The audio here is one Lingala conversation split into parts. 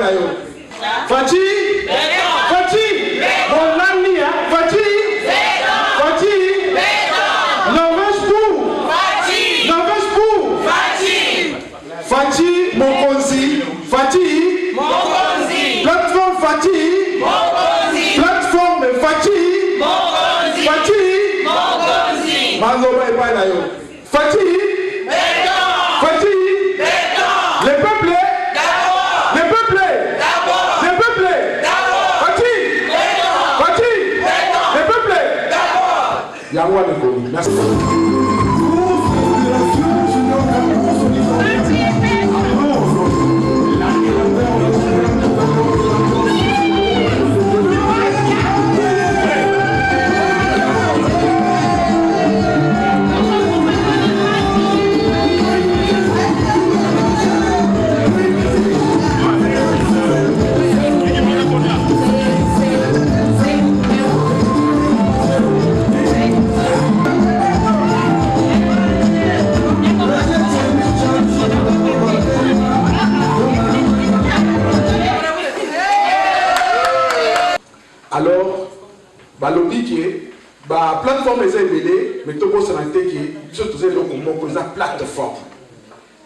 na yo. Fati? Fati? Mon ami, Fati? Fati? Norvège pour? Norvège pour? Fati Mokonzi? Fati? Plateforme Fati? Plateforme Fati? Fati? Manzoba et Panayo. Fati? Fati? Les peuples? Les peuples? Les peuples? Fati? Fati? Les peuples? Yamwa Nekoni. Merci. Alors, la plateforme est élevée, mais tout le monde s'est dit que la plateforme.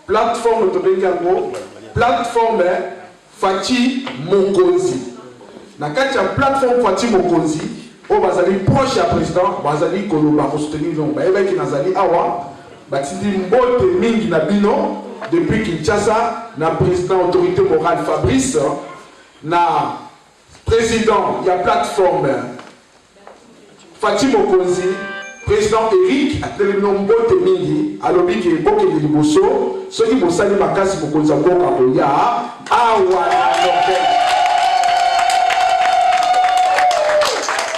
Plateforme plateforme Fati Mokonzi. Dans la plateforme Fati Mokonzi, on va proche du président, on va soutenir depuis Kinshasa, na président autorité morale Fabrice, na président, il y a plateforme Fati Mokonzi, président Eric, à Mbote Mingi, à l'objet qui est beaucoup de Liboso, ceux qui vont saluer ma casse Mokonzi,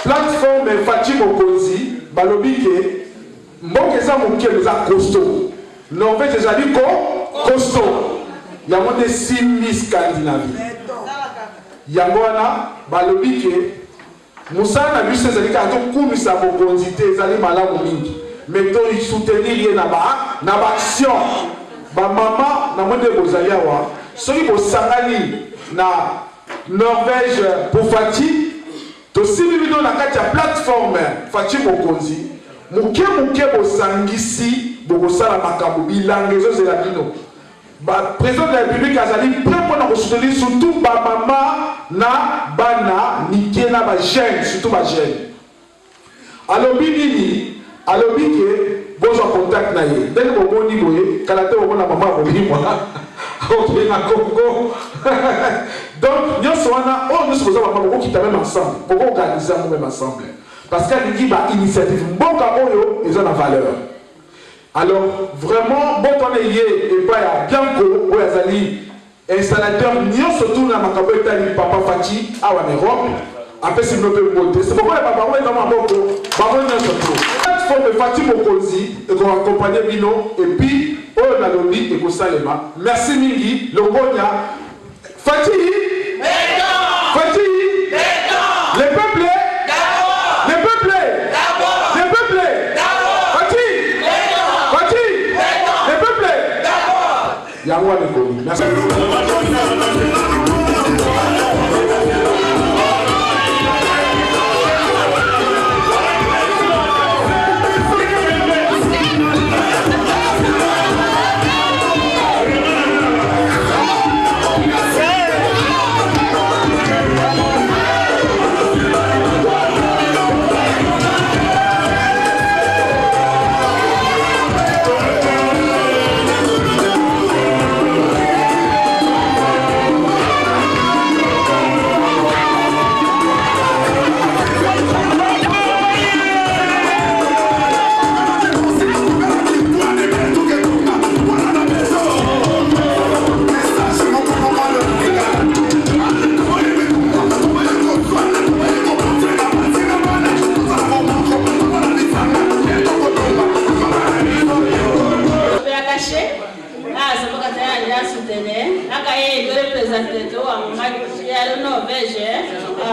plateforme Fati Mokonzi, balobi ke mboke za mokie za costaud. Norvège déjà dit costaud. Il y a moins de 6000 Scandinavies. Il y a moins balobi ke Moussa na vu ces alika to kumisa Mokonzi te zali malamu mingi. Mais to il soutenir na action. Ba mama na monde bozali awa. Soki bo sangani na Norvège pour Fati. Si nous avons la plateforme Fati Mokonzi, muke bosangisi bokosala makambo bilangezo zela bino. Ba président de la République azali prêt pour soutenir surtout ba mama na bana nike na ba jeune, surtout ba jeune. Alors bini alobi ke bozo contact na ye. Dès que vous moni boye, kala te omona mama robimwa. OK na Congo. Donc, nous sommes même ensemble. Pourquoi organiser même ensemble? Parce qu'il dit une initiative, bon camoyo, ils ont la valeur. Alors, vraiment, bon on est lié, et pas Bianco, où ils installateur, nous surtout dans ma campagne, Papa Fati, en Europe, après c'est notre beauté. C'est pourquoi les papas, dans ma boko, plateforme Fati Mokonzi, et qu'on accompagne Bino, et puis, on a l'obli et qu'on salema. Merci Mingi, le Gonia, Fati. Fati, les peuples, les peuples, les peuples, Fati, Fati, les peuples, Yamwa Nekoni. Merci.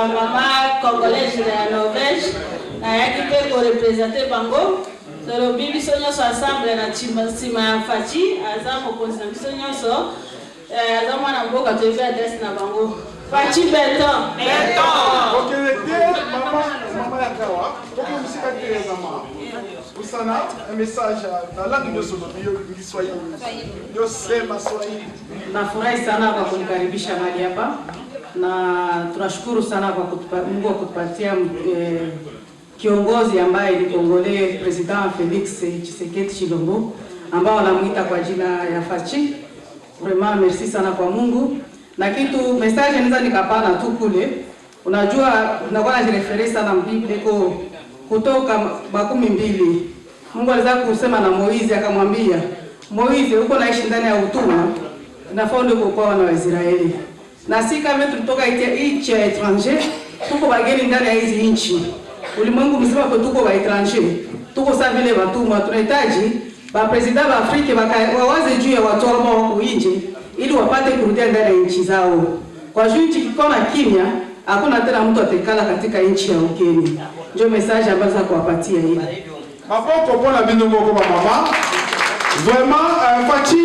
Maman congolaise de la Norvège, qui peut représenter Bango. Le Bibi Sonyo ensemble na Chima Fati, Azam Mokonzi Sonyo. Azama na mboka toyebi adresse na bango. Fachi Beton. Ok, maman Yakawa, pourquoi vous êtes Terezama? Usana, un message dans la langue de Sonobi, Swahili. Yo sema Swahili. Nafurahi sana kwa kunikaribisha mahali hapa na tunashukuru sana kwa Mungu kutupatia kiongozi ambaye ni Kongole President Felix Tshisekedi Tshilombo ambao wanamuita kwa jina ya Fachi. Vraiment merci sana kwa Mungu. Na kitu message naweza nikapana tu kule. Unajua tunakuwa na reference sana Biblia kutoka 12. Mungu aliweza kusema na Moizi akamwambia, Moizi uko naishi ndani ya utumwa, unafaa uende kwa wana wa Israeli. Na si kama tulitoka nchi ya étranger, tuko wageni ndani ya hizi nchi. Ulimwengu mzima tuko wa étranger. Tuko sawa vile watumwa, tunahitaji ba president wa Afrika wawaze juu ya watu ambao wako nje ili wapate kurudia ndani ya nchi zao. Kwa juu nchi kikona kimya, hakuna tena mtu atekala katika nchi ya ugeni. Ndio message ambayo za kuwapatia hivi. Maboko pona bino moko ba mama. Vraiment Fachi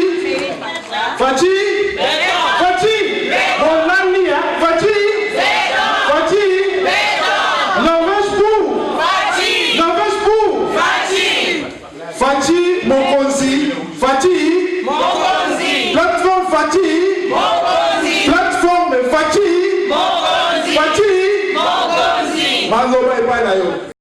mon ami Fachi Fachi Mokonzi plateforme Fachi Mazoba epai na yo.